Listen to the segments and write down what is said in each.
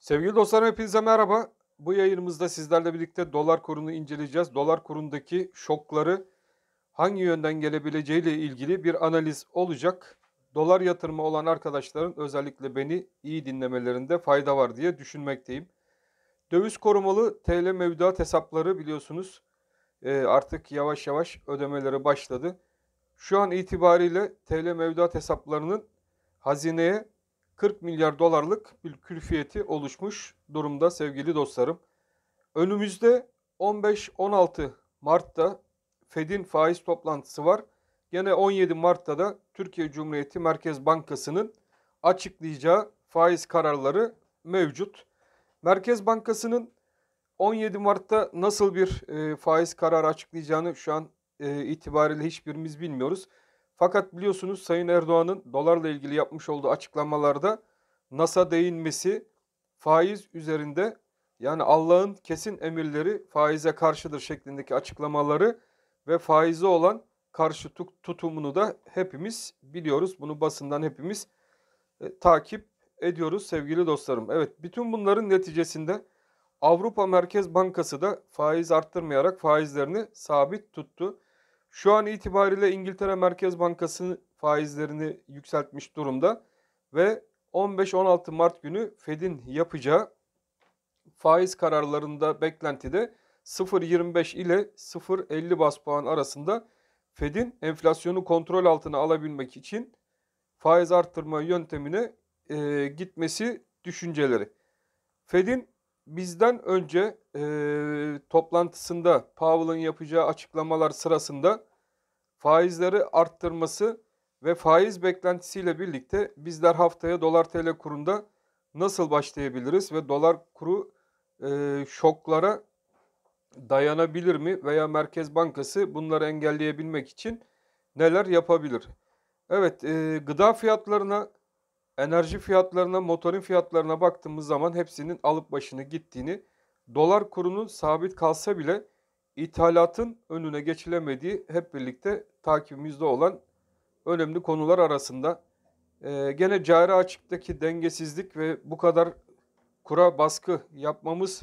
Sevgili dostlarım hepinize merhaba. Bu yayınımızda sizlerle birlikte dolar kurunu inceleyeceğiz. Dolar kurundaki şokları hangi yönden gelebileceğiyle ilgili bir analiz olacak. Dolar yatırımı olan arkadaşların özellikle beni iyi dinlemelerinde fayda var diye düşünmekteyim. Döviz korumalı TL mevduat hesapları biliyorsunuz artık yavaş yavaş ödemeleri başladı. Şu an itibariyle TL mevduat hesaplarının hazineye 40 milyar dolarlık bir külfiyeti oluşmuş durumda sevgili dostlarım. Önümüzde 15-16 Mart'ta Fed'in faiz toplantısı var. Gene 17 Mart'ta da Türkiye Cumhuriyeti Merkez Bankası'nın açıklayacağı faiz kararları mevcut. Merkez Bankası'nın 17 Mart'ta nasıl bir faiz kararı açıklayacağını şu an itibariyle hiçbirimiz bilmiyoruz. Fakat biliyorsunuz Sayın Erdoğan'ın dolarla ilgili yapmış olduğu açıklamalarda NASA değinmesi, faiz üzerinde yani Allah'ın kesin emirleri faize karşıdır şeklindeki açıklamaları ve faize olan karşı tutumunu da hepimiz biliyoruz. Bunu basından hepimiz takip ediyoruz sevgili dostlarım. Evet, bütün bunların neticesinde Avrupa Merkez Bankası da faiz arttırmayarak faizlerini sabit tuttu. Şu an itibariyle İngiltere Merkez Bankası faizlerini yükseltmiş durumda ve 15-16 Mart günü Fed'in yapacağı faiz kararlarında beklentide 0,25 ile 0,50 bas puan arasında Fed'in enflasyonu kontrol altına alabilmek için faiz arttırma yöntemine gitmesi düşünceleri. Fed'in bizden önce toplantısında Powell'ın yapacağı açıklamalar sırasında faizleri arttırması ve faiz beklentisiyle birlikte bizler haftaya dolar TL kurunda nasıl başlayabiliriz ve dolar kuru şoklara dayanabilir mi veya Merkez Bankası bunları engelleyebilmek için neler yapabilir? Evet, gıda fiyatlarına, enerji fiyatlarına, motorin fiyatlarına baktığımız zaman hepsinin alıp başını gittiğini, dolar kurunun sabit kalsa bile ithalatın önüne geçilemediği hep birlikte takibimizde olan önemli konular arasında. Gene cari açıktaki dengesizlik ve bu kadar kura baskı yapmamız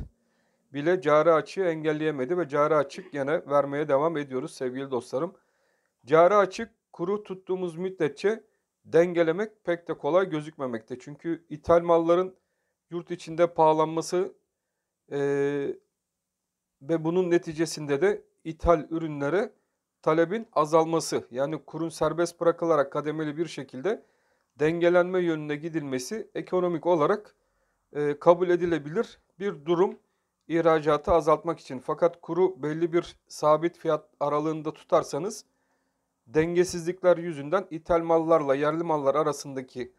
bile cari açığı engelleyemedi ve cari açık gene vermeye devam ediyoruz sevgili dostlarım. Cari açık kuru tuttuğumuz müddetçe dengelemek pek de kolay gözükmemekte. Çünkü ithal malların yurt içinde pahalanması ve bunun neticesinde de ithal ürünlere talebin azalması, yani kurun serbest bırakılarak kademeli bir şekilde dengelenme yönüne gidilmesi ekonomik olarak kabul edilebilir bir durum ihracatı azaltmak için. Fakat kuru belli bir sabit fiyat aralığında tutarsanız dengesizlikler yüzünden ithal mallarla yerli mallar arasındaki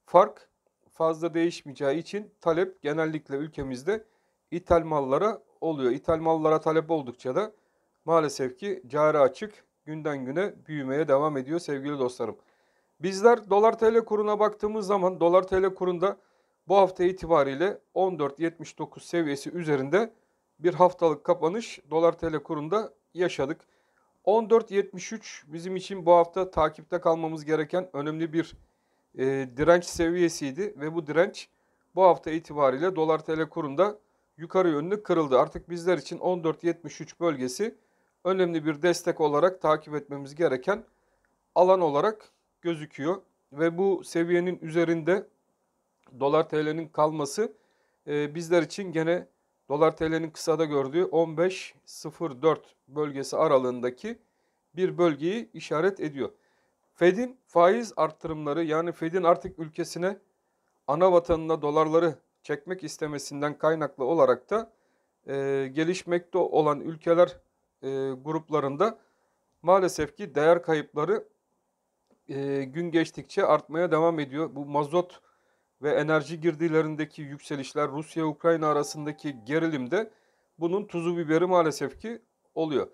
fark fazla değişmeyeceği için talep genellikle ülkemizde ithal mallara oluyor. İthal mallara talep oldukça da maalesef ki cari açık günden güne büyümeye devam ediyor sevgili dostlarım. Bizler dolar TL kuruna baktığımız zaman dolar TL kurunda bu hafta itibariyle 14.79 seviyesi üzerinde bir haftalık kapanış dolar TL kurunda yaşadık. 14.73 bizim için bu hafta takipte kalmamız gereken önemli bir direnç seviyesiydi ve bu direnç bu hafta itibariyle dolar TL kurunda yukarı yönlü kırıldı. Artık bizler için 14.73 bölgesi önemli bir destek olarak takip etmemiz gereken alan olarak gözüküyor ve bu seviyenin üzerinde dolar TL'nin kalması bizler için gene dolar TL'nin kısada gördüğü 15.04 bölgesi aralığındaki bir bölgeyi işaret ediyor. Fed'in faiz arttırımları, yani Fed'in artık ülkesine, ana vatanına dolarları çekmek istemesinden kaynaklı olarak da gelişmekte olan ülkeler gruplarında maalesef ki değer kayıpları gün geçtikçe artmaya devam ediyor. Bu mazot ve enerji girdilerindeki yükselişler, Rusya-Ukrayna arasındaki gerilimde bunun tuzu biberi maalesef ki oluyor.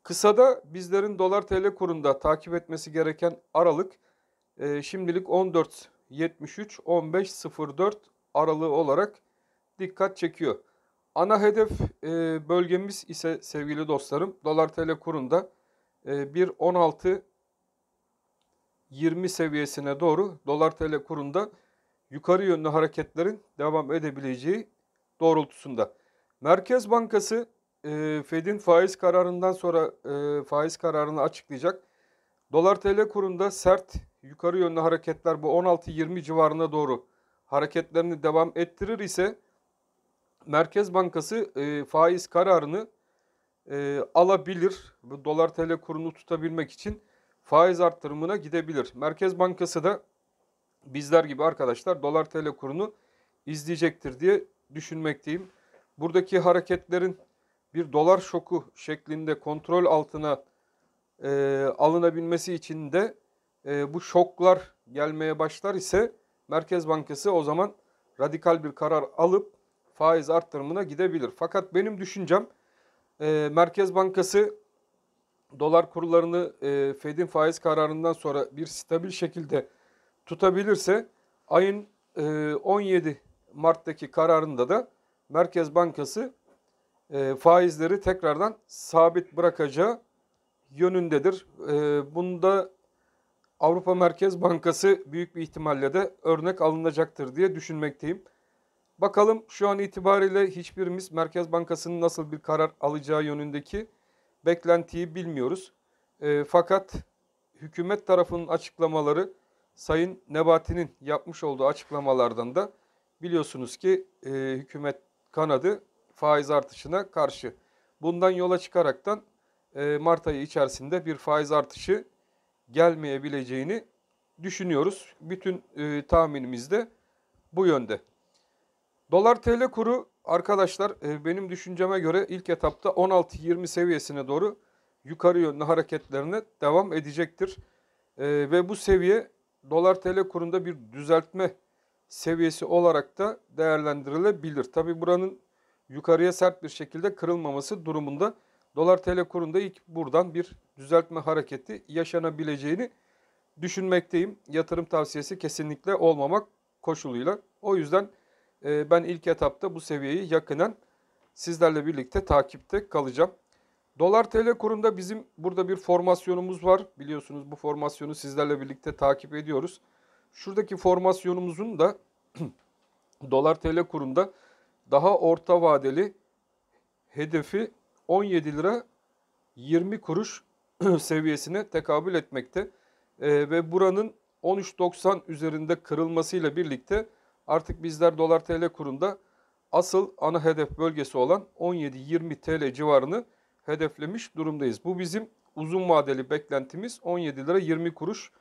Kısada bizlerin dolar TL kurunda takip etmesi gereken aralık şimdilik 14.73-15.04 aralığı olarak dikkat çekiyor. Ana hedef bölgemiz ise sevgili dostlarım dolar TL kurunda 1.16.20 seviyesine doğru dolar TL kurunda yukarı yönlü hareketlerin devam edebileceği doğrultusunda. Merkez Bankası Fed'in faiz kararından sonra faiz kararını açıklayacak. Dolar TL kurunda sert yukarı yönlü hareketler bu 16-20 civarına doğru hareketlerini devam ettirir ise Merkez Bankası faiz kararını alabilir. Bu dolar TL kurunu tutabilmek için faiz arttırımına gidebilir. Merkez Bankası da bizler gibi arkadaşlar dolar TL kurunu izleyecektir diye düşünmekteyim. Buradaki hareketlerin bir dolar şoku şeklinde kontrol altına alınabilmesi için de bu şoklar gelmeye başlar ise Merkez Bankası o zaman radikal bir karar alıp faiz arttırımına gidebilir. Fakat benim düşüncem Merkez Bankası dolar kurlarını Fed'in faiz kararından sonra bir stabil şekilde tutabilirse ayın 17 Mart'taki kararında da Merkez Bankası faizleri tekrardan sabit bırakacağı yönündedir. Bunda Avrupa Merkez Bankası büyük bir ihtimalle de örnek alınacaktır diye düşünmekteyim. Bakalım şu an itibariyle hiçbirimiz Merkez Bankası'nın nasıl bir karar alacağı yönündeki beklentiyi bilmiyoruz. Fakat hükümet tarafının açıklamaları Sayın Nebati'nin yapmış olduğu açıklamalardan da biliyorsunuz ki hükümet kanadı faiz artışına karşı. Bundan yola çıkaraktan Mart ayı içerisinde bir faiz artışı gelmeyebileceğini düşünüyoruz. Bütün tahminimiz de bu yönde. Dolar TL kuru arkadaşlar benim düşünceme göre ilk etapta 16-20 seviyesine doğru yukarı yönlü hareketlerine devam edecektir. Ve bu seviye dolar TL kurunda bir düzeltme seviyesi olarak da değerlendirilebilir. Tabi buranın yukarıya sert bir şekilde kırılmaması durumunda dolar TL kurunda ilk buradan bir düzeltme hareketi yaşanabileceğini düşünmekteyim. Yatırım tavsiyesi kesinlikle olmamak koşuluyla. O yüzden ben ilk etapta bu seviyeyi yakından sizlerle birlikte takipte kalacağım. Dolar TL kurunda bizim burada bir formasyonumuz var. Biliyorsunuz bu formasyonu sizlerle birlikte takip ediyoruz. Şuradaki formasyonumuzun da Dolar TL kurunda daha orta vadeli hedefi 17 lira 20 kuruş seviyesine tekabül etmekte. Ve buranın 13.90 üzerinde kırılmasıyla birlikte artık bizler Dolar TL kurunda asıl ana hedef bölgesi olan 17-20 TL civarını hedeflemiş durumdayız. Bu bizim uzun vadeli beklentimiz 17 lira 20 kuruş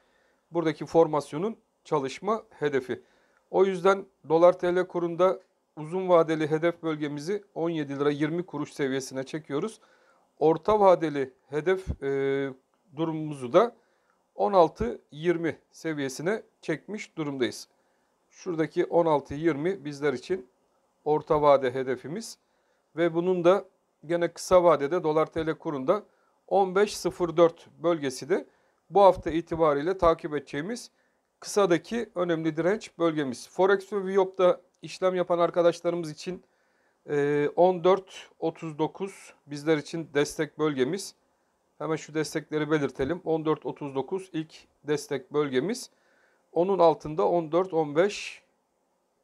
buradaki formasyonun çalışma hedefi. O yüzden Dolar TL kurunda uzun vadeli hedef bölgemizi 17 lira 20 kuruş seviyesine çekiyoruz. Orta vadeli hedef durumumuzu da 16-20 seviyesine çekmiş durumdayız. Şuradaki 16-20 bizler için orta vade hedefimiz ve bunun da gene kısa vadede Dolar TL kurunda 15.04 bölgesi de bu hafta itibariyle takip edeceğimiz kısadaki önemli direnç bölgemiz. Forex ve Viyop'ta işlem yapan arkadaşlarımız için 14.39 bizler için destek bölgemiz. Hemen şu destekleri belirtelim. 14.39 ilk destek bölgemiz. Onun altında 14.15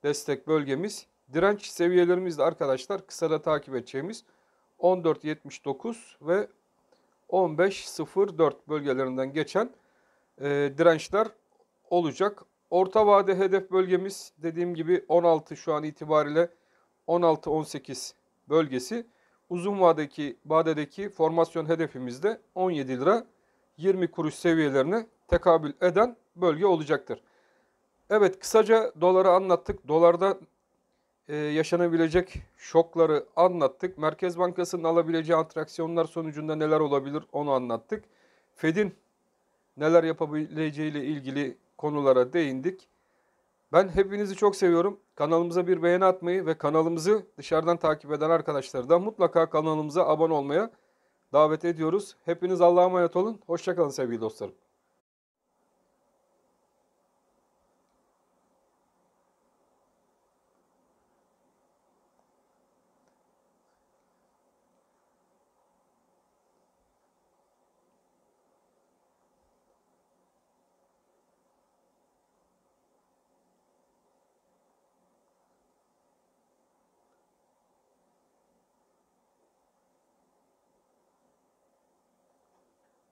destek bölgemiz. Direnç seviyelerimiz de arkadaşlar kısada takip edeceğimiz 14.79 ve 15.04 bölgelerinden geçen dirençler olacak. Orta vade hedef bölgemiz dediğim gibi 16 şu an itibariyle 16-18 bölgesi. Uzun vadedeki formasyon hedefimiz de 17 lira 20 kuruş seviyelerine tekabül eden bölge olacaktır. Evet, kısaca doları anlattık. Dolarda yaşanabilecek şokları anlattık. Merkez Bankası'nın alabileceği atraksiyonlar sonucunda neler olabilir onu anlattık. Fed'in neler yapabileceğiyle ilgili konulara değindik. Ben hepinizi çok seviyorum. Kanalımıza bir beğeni atmayı ve kanalımızı dışarıdan takip eden arkadaşları da mutlaka kanalımıza abone olmaya davet ediyoruz. Hepiniz Allah'a emanet olun. Hoşça kalın sevgili dostlarım.